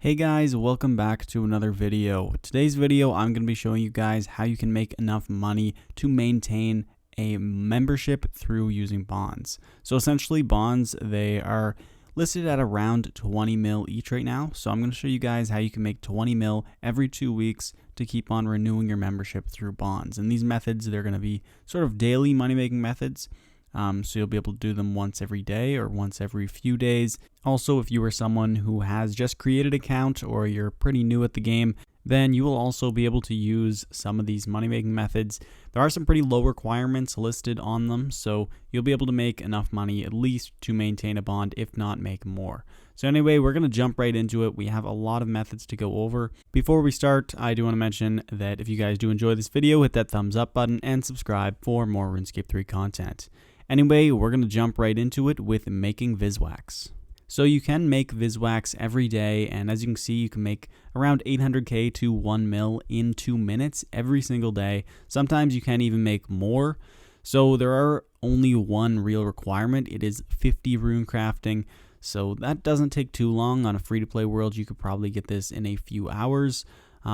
Hey guys, welcome back to another video. Today's video, I'm going to be showing you guys how you can make enough money to maintain a membership through using bonds. So essentially bonds, they are listed at around 20 mil each right now. So I'm going to show you guys how you can make 20 mil every 2 weeks to keep on renewing your membership through bonds. And these methods, they're going to be sort of daily money making methods. So you'll be able to do them once every day or once every few days. Also, if you are someone who has just created an account or you're pretty new at the game, then you will also be able to use some of these money-making methods. There are some pretty low requirements listed on them, so you'll be able to make enough money at least to maintain a bond, if not make more. So anyway, we're going to jump right into it. We have a lot of methods to go over. Before we start, I do want to mention that if you guys do enjoy this video, hit that thumbs up button and subscribe for more RuneScape 3 content. Anyway, we're going to jump right into it with making Vis Wax. So you can make Vis Wax every day, and as you can see, you can make around 800k to 1 mil in 2 minutes every single day. Sometimes you can even make more. So there are only one real requirement. It is 50 rune crafting. So that doesn't take too long. On a free-to-play world, you could probably get this in a few hours.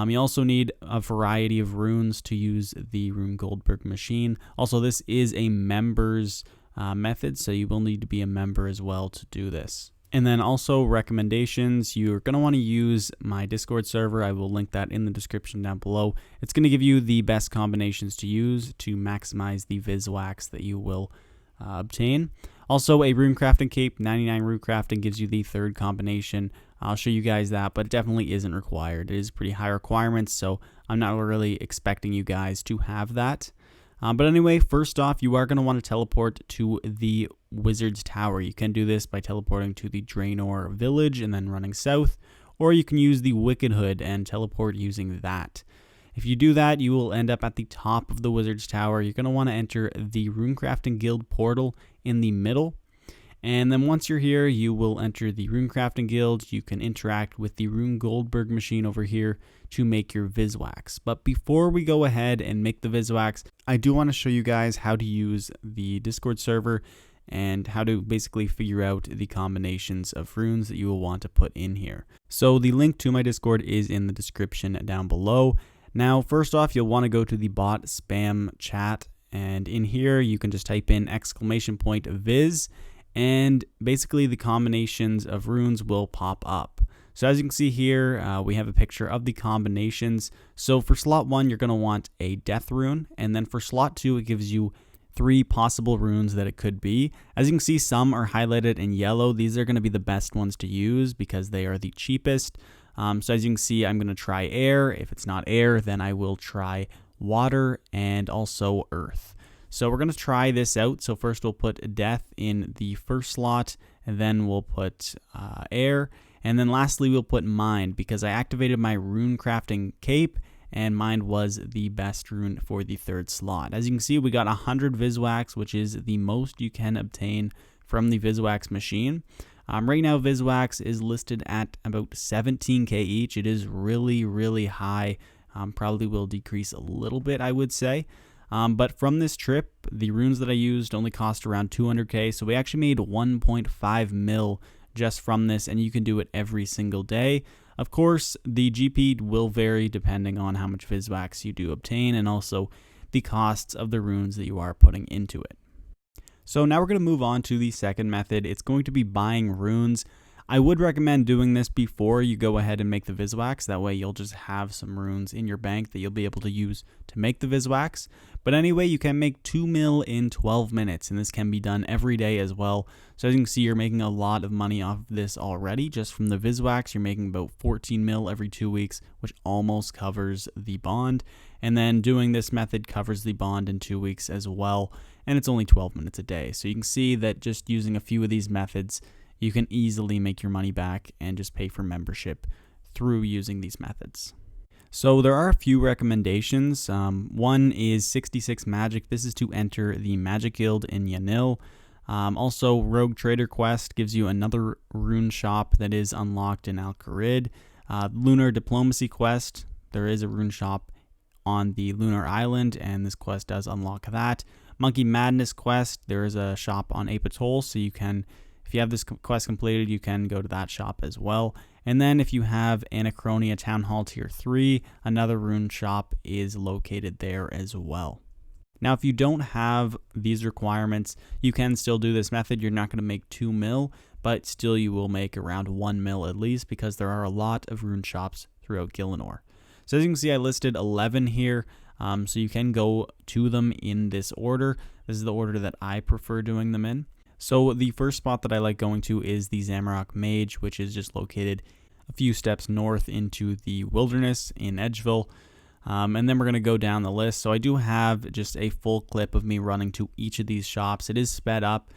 You also need a variety of runes to use the Rune Goldberg machine. Also, this is a members method, so you will need to be a member as well to do this. And then also recommendations, you're going to want to use my Discord server. I will link that in the description down below. It's going to give you the best combinations to use to maximize the Vis Wax that you will obtain. Also, a rune crafting cape, 99 rune crafting gives you the third combination. I'll show you guys that, but it definitely isn't required. It is pretty high requirements, so I'm not really expecting you guys to have that. But anyway, first off, you are going to want to teleport to the Wizard's Tower. You can do this by teleporting to the Draenor village and then running south, or you can use the Wicked Hood and teleport using that. If you do that, you will end up at the top of the Wizard's Tower. You're going to want to enter the Runecrafting Guild portal in the middle. And then once you're here, you will enter the Runecrafting Guild. You can interact with the Rune Goldberg machine over here to make your Vis Wax. But before we go ahead and make the Vis Wax, I do want to show you guys how to use the Discord server and how to basically figure out the combinations of runes that you will want to put in here. So the link to my Discord is in the description down below. Now, first off, you'll want to go to the bot spam chat, and in here you can just type in !Viz, and basically the combinations of runes will pop up. So as you can see here, we have a picture of the combinations. So for slot 1, you're going to want a death rune, and then for slot 2, it gives you 3 possible runes that it could be. As you can see, some are highlighted in yellow. These are going to be the best ones to use because they are the cheapest. So as you can see, I'm going to try air. If it's not air, then I will try water and also earth. So we're going to try this out. So first we'll put death in the first slot, and then we'll put air. And then lastly, we'll put mind because I activated my rune crafting cape, and mind was the best rune for the third slot. As you can see, we got 100 Vis Wax, which is the most you can obtain from the Vis Wax machine. Right now, Vis Wax is listed at about 17k each. It is really, really high. Probably will decrease a little bit, I would say. But from this trip, the runes that I used only cost around 200k. So we actually made 1.5 mil just from this, and you can do it every single day. Of course, the GP will vary depending on how much Vis Wax you do obtain and also the costs of the runes that you are putting into it. So now we're going to move on to the second method. It's going to be buying runes. I would recommend doing this before you go ahead and make the Vis Wax. That way you'll just have some runes in your bank that you'll be able to use to make the Vis Wax. But anyway, you can make 2 mil in 12 minutes, and this can be done every day as well. So as you can see, you're making a lot of money off of this already. Just from the Vis Wax, you're making about 14 mil every 2 weeks, which almost covers the bond. And then doing this method covers the bond in 2 weeks as well, and it's only 12 minutes a day. So you can see that just using a few of these methods, you can easily make your money back and just pay for membership through using these methods. So there are a few recommendations. One is 66 magic. This is to enter the Magic Guild in Yanil. Also, Rogue Trader Quest gives you another rune shop that is unlocked in Al-Kharid. Lunar Diplomacy Quest, there is a rune shop on the Lunar Island, and this quest does unlock that. Monkey Madness Quest, there is a shop on Apatol, so you can, if If you have this quest completed, you can go to that shop as well. And then if you have Anachronia Town Hall Tier 3, another rune shop is located there as well. Now, if you don't have these requirements, you can still do this method. You're not going to make 2 mil, but still you will make around 1 mil at least, because there are a lot of rune shops throughout Gielinor. So as you can see, I listed 11 here, so you can go to them in this order. This is the order that I prefer doing them in. So the first spot that I like going to is the Zamorak Mage, which is just located a few steps north into the wilderness in Edgeville. And then we're going to go down the list. So I do have just a full clip of me running to each of these shops. It is sped up.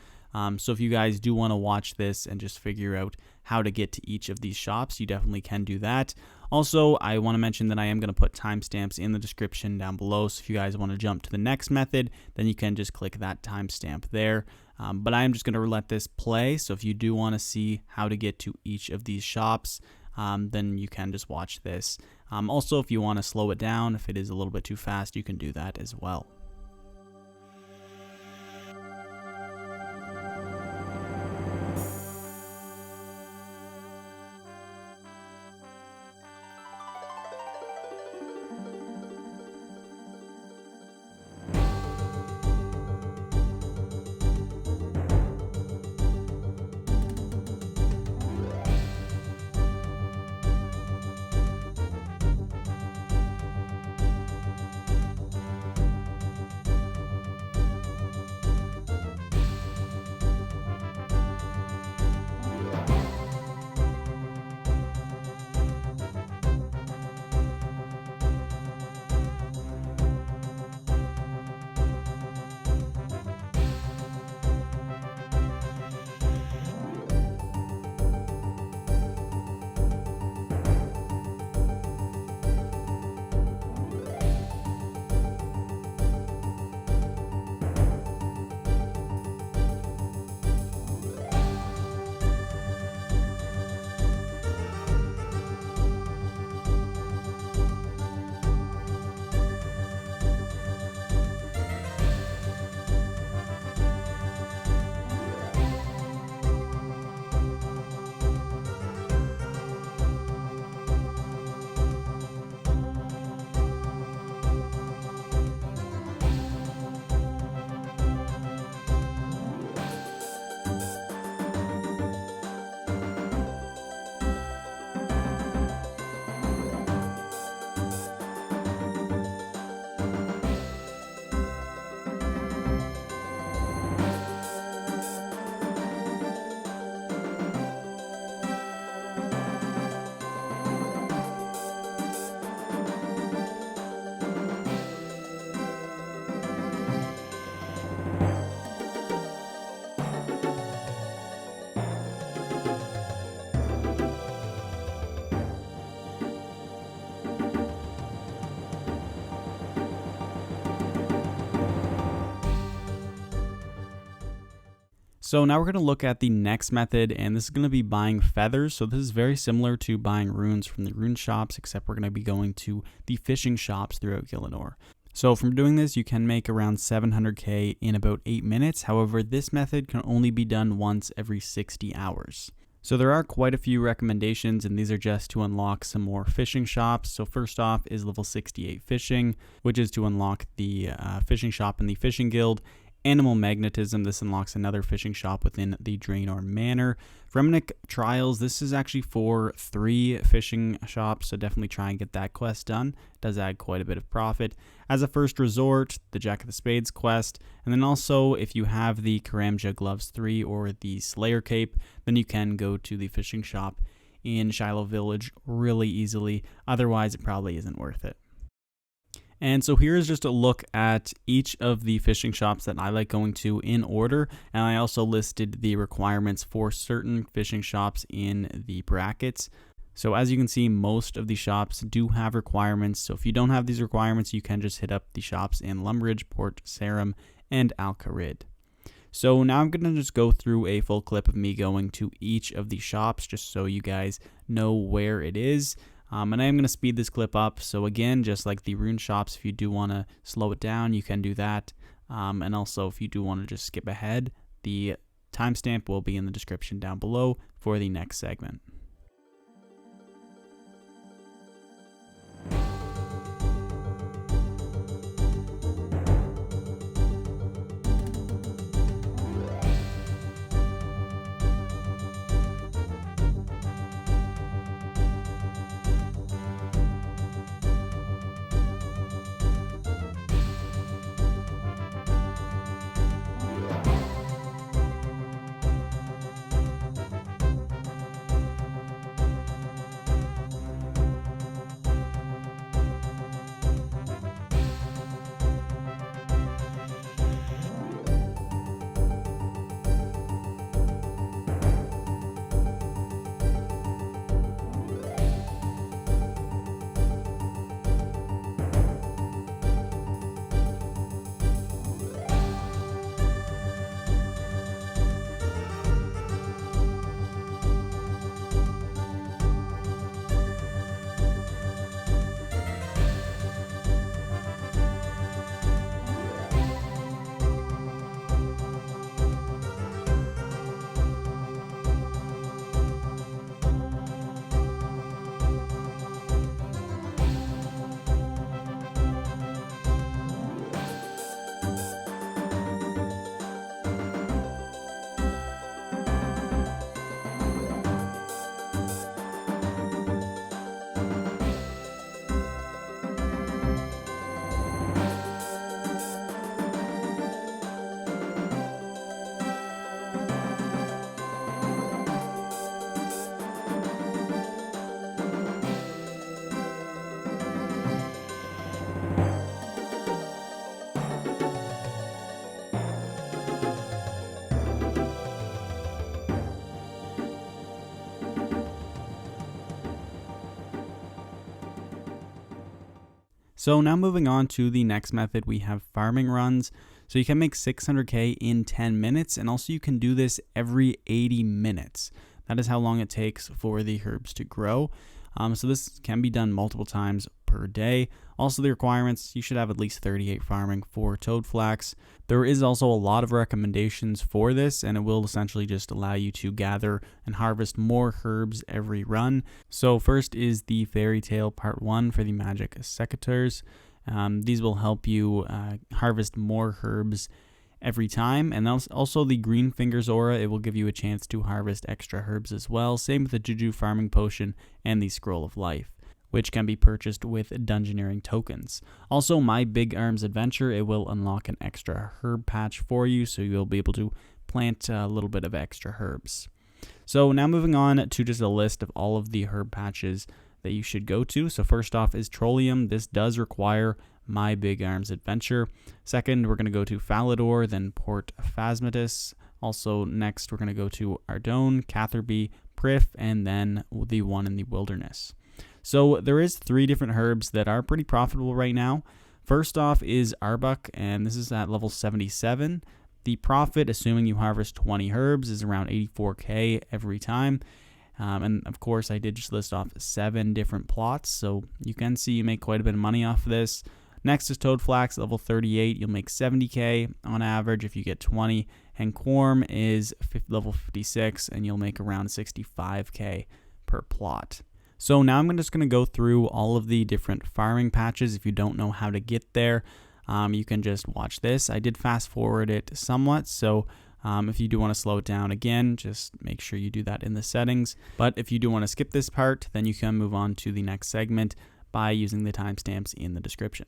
So if you guys do want to watch this and just figure out how to get to each of these shops, you definitely can do that. Also, I want to mention that I am going to put timestamps in the description down below. So if you guys want to jump to the next method, then you can just click that timestamp there. But I am just going to let this play. So if you do want to see how to get to each of these shops, then you can just watch this. Also, if you want to slow it down, if it is a little bit too fast, you can do that as well. So now we're going to look at the next method, and this is going to be buying feathers. So this is very similar to buying runes from the rune shops, except we're going to be going to the fishing shops throughout Gielinor. So from doing this, you can make around 700k in about 8 minutes. However, this method can only be done once every 60 hours. So there are quite a few recommendations, and these are just to unlock some more fishing shops. So first off is level 68 fishing, which is to unlock the fishing shop in the fishing guild. Animal magnetism, this unlocks another fishing shop within the Draenor Manor. Fremenic Trials, this is actually for 3 fishing shops, so definitely try and get that quest done. It does add quite a bit of profit. As a first resort, the Jack of the Spades quest, and then also if you have the Karamja Gloves 3 or the Slayer Cape, then you can go to the fishing shop in Shiloh Village really easily. Otherwise, it probably isn't worth it. And so here's just a look at each of the fishing shops that I like going to in order. And I also listed the requirements for certain fishing shops in the brackets. So as you can see, most of the shops do have requirements. So if you don't have these requirements, you can just hit up the shops in Lumbridge, Port Sarim, and Al-Kharid. So now I'm going to just go through a full clip of me going to each of the shops just so you guys know where it is. And I am going to speed this clip up. So again, just like the rune shops, if you do want to slow it down, you can do that. And also if you do want to just skip ahead, the Timestamp will be in the description down below for the next segment. So now moving on to the next method, we have farming runs. So you can make 600k in 10 minutes, and also you can do this every 80 minutes. That is how long it takes for the herbs to grow. So this can be done multiple times per day. Also the requirements, you should have at least 38 farming for toad flax. There is also a lot of recommendations for this, and it will essentially just allow you to gather and harvest more herbs every run. So first is the Fairy Tale Part 1 for the Magic Secateurs. These will help you harvest more herbs every time, and also the Green Fingers Aura, it will give you a chance to harvest extra herbs as well. Same with the Juju Farming Potion and the Scroll of Life, which can be purchased with Dungeoneering tokens. Also, My Big Arms Adventure, it will unlock an extra herb patch for you, so you'll be able to plant a little bit of extra herbs. So now moving on to just a list of all of the herb patches that you should go to. So first off is Trollium. This does require My Big Arms Adventure. Second, we're going to go to Falador, then Port Phasmatus. Also next, we're going to go to Ardone, Catherby, Prif, and then the one in the Wilderness. So there is 3 different herbs that are pretty profitable right now. First off is Arbok, and this is at level 77. The profit, assuming you harvest 20 herbs, is around 84k every time. And of course, I did just list off 7 different plots, so you can see you make quite a bit of money off of this. Next is Toad Flax, level 38. You'll make 70k on average if you get 20. And Quorm is level 56, and you'll make around 65k per plot. So now I'm just going to go through all of the different farming patches. If you don't know how to get there, you can just watch this. I did fast forward it somewhat, so if you do want to slow it down again, just make sure you do that in the settings. But if you do want to skip this part, then you can move on to the next segment by using the timestamps in the description.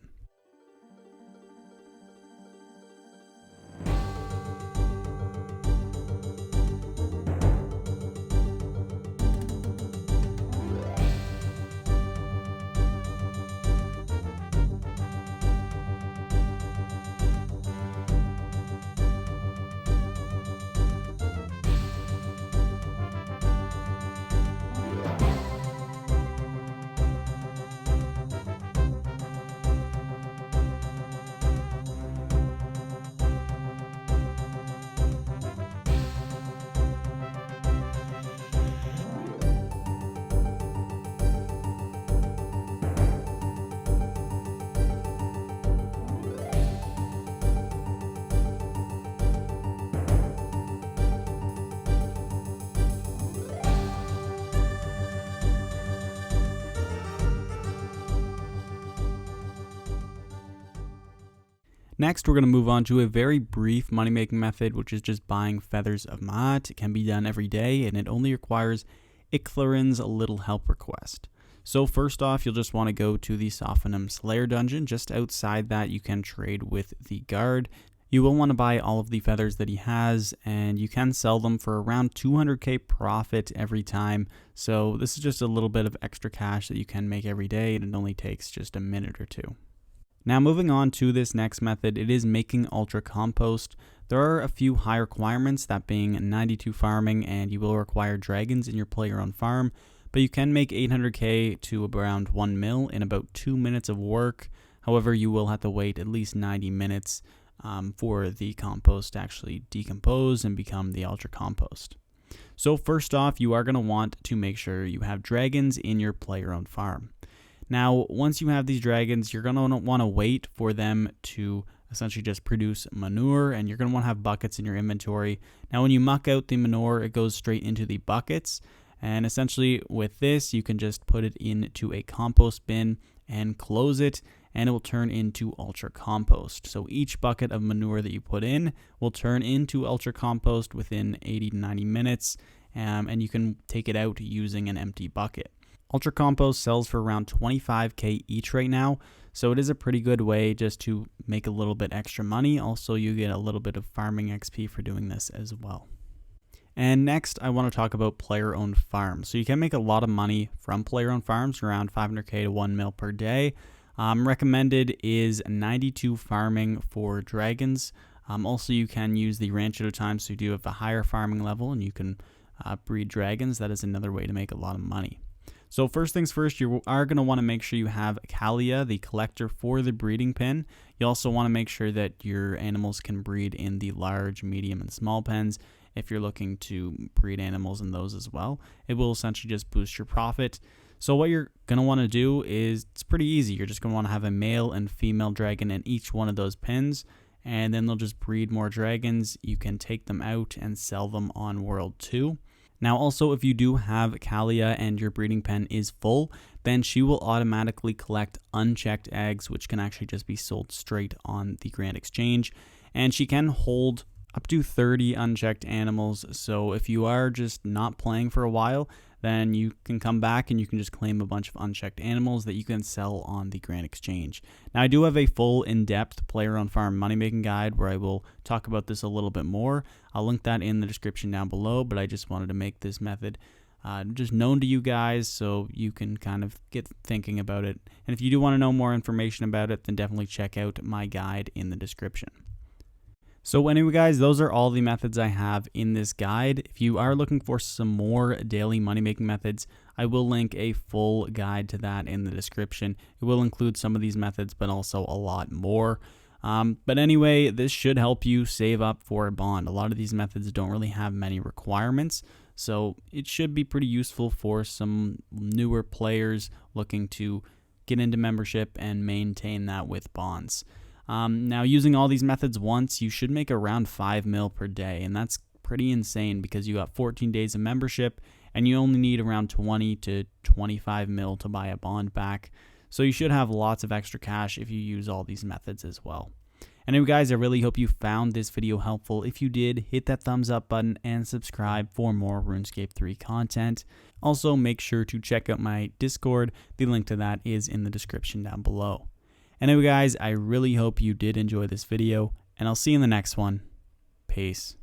Next, we're going to move on to a very brief money making method, which is just buying Feathers of Maat. It can be done every day, and it only requires Icthlarin's little help request. So first off, you'll just want to go to the Sophanum Slayer dungeon. Just outside that, you can trade with the guard. You will want to buy all of the feathers that he has, and you can sell them for around 200k profit every time. So this is just a little bit of extra cash that you can make every day, and it only takes just a minute or two. Now moving on to this next method, it is making Ultracompost. There are a few high requirements, that being 92 farming, and you will require dragons in your player-owned farm, but you can make 800k to around 1 mil in about 2 minutes of work. However, you will have to wait at least 90 minutes for the compost to actually decompose and become the Ultracompost. So first off, you are going to want to make sure you have dragons in your player-owned farm. Now, once you have these dragons, you're going to want to wait for them to essentially just produce manure, and you're going to want to have buckets in your inventory. Now, when you muck out the manure, it goes straight into the buckets, and essentially with this, you can just put it into a compost bin and close it, and it will turn into Ultracompost. So each bucket of manure that you put in will turn into Ultracompost within 80 to 90 minutes, and you can take it out using an empty bucket. Ultracompost sells for around 25k each right now, so it is a pretty good way just to make a little bit extra money. Also, you get a little bit of farming XP for doing this as well. And next, I want to talk about player-owned farms. So you can make a lot of money from player-owned farms, around 500k to 1 mil per day. Recommended is 92 farming for dragons. Also, you can use the ranch at a time, so you do have a higher farming level, and you can breed dragons. That is another way to make a lot of money. So first things first, you are going to want to make sure you have Kalia, the collector, for the breeding pen. You also want to make sure that your animals can breed in the large, medium, and small pens. If you're looking to breed animals in those as well, it will essentially just boost your profit. So what you're going to want to do is, it's pretty easy. You're just going to want to have a male and female dragon in each one of those pens, and then they'll just breed more dragons. You can take them out and sell them on World 2. Now also, if you do have Kalia and your breeding pen is full, then she will automatically collect unchecked eggs, which can actually just be sold straight on the Grand Exchange. And she can hold up to 30 unchecked animals. So if you are just not playing for a while, then you can come back and you can just claim a bunch of unchecked animals that you can sell on the Grand Exchange. Now, I do have a full in-depth player-owned farm money-making guide where I will talk about this a little bit more. I'll link that in the description down below, but I just wanted to make this method just known to you guys so you can kind of get thinking about it. And if you do want to know more information about it, then definitely check out my guide in the description. So anyway, guys, those are all the methods I have in this guide. If you are looking for some more daily money-making methods, I will link a full guide to that in the description. It will include some of these methods, but also a lot more. But anyway, this should help you save up for a bond. A lot of these methods don't really have many requirements, so it should be pretty useful for some newer players looking to get into membership and maintain that with bonds. Now, using all these methods once, you should make around 5 mil per day, and that's pretty insane because you got 14 days of membership, and you only need around 20 to 25 mil to buy a bond back. So you should have lots of extra cash if you use all these methods as well. Anyway, guys, I really hope you found this video helpful. If you did, hit that thumbs up button and subscribe for more RuneScape 3 content. Also, make sure to check out my Discord. The link to that is in the description down below. Anyway, guys, I really hope you did enjoy this video, and I'll see you in the next one. Peace.